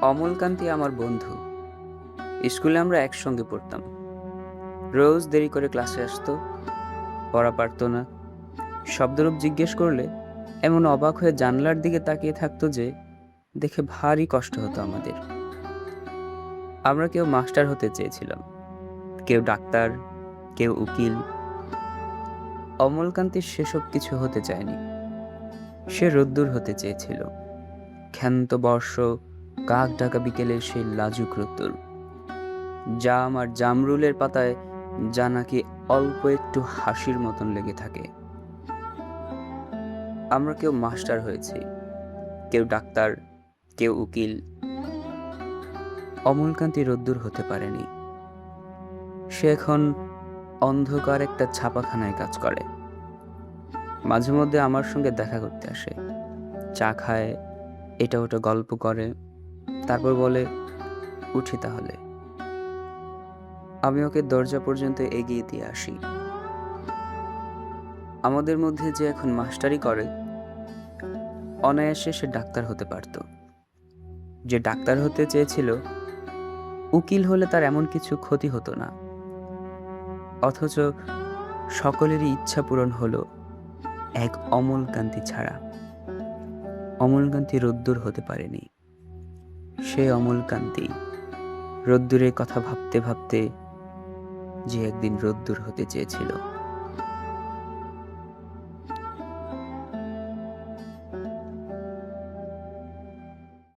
অমলকান্তি আমার বন্ধু। স্কুলে আমরা একসঙ্গে পড়তাম। রোজ দেরি করে ক্লাসে আসতো, পড়া পারতো না। শব্দরূপ জিজ্ঞেস করলে এমন অবাক হয়ে জানলার দিকে তাকিয়ে থাকতো যে দেখে ভারী কষ্ট হতো আমাদের। আমরা কেউ মাস্টার হতে চেয়েছিলাম, কেউ ডাক্তার, কেউ উকিল। অমলকান্তি সেসব কিছু হতে চায়নি। সে রোদ্দুর হতে চেয়েছিল, ক্ষান্ত বর্ষ, কাক ডাকা বিকেলের সেই লাজুক রোদ্দুর, জাম আর জামরুলের পাতায় যা নাকি অল্প একটু হাসির মতন লেগে থাকে। আমরা কেউ মাস্টার হয়েছি, কেউ ডাক্তার, কেউ উকিল। অমলকান্তি রোদ্দুর হতে পারেনি। সে এখন অন্ধকার একটা ছাপাখানায় কাজ করে। মাঝে মধ্যে আমার সঙ্গে দেখা করতে আসে, চা খায়, এটা ওটা গল্প করে, তারপর বলে, উঠি তাহলে। আমি ওকে দরজা পর্যন্ত এগিয়ে দিয়ে আসি। আমাদের মধ্যে যে এখন মাস্টারি করে, অনায়াসে সে ডাক্তার হতে পারত। যে ডাক্তার হতে চেয়েছিল, উকিল হলে তার এমন কিছু ক্ষতি হতো না। অথচ সকলেরই ইচ্ছা পূরণ হলো এক অমলকান্তি ছাড়া। অমলকান্তি রোদ্দুর হতে পারেনি। সে অমলকান্তি রোদ্দুরের কথা ভাবতে ভাবতে যে একদিন রোদ্দুর হতে চেয়েছিল।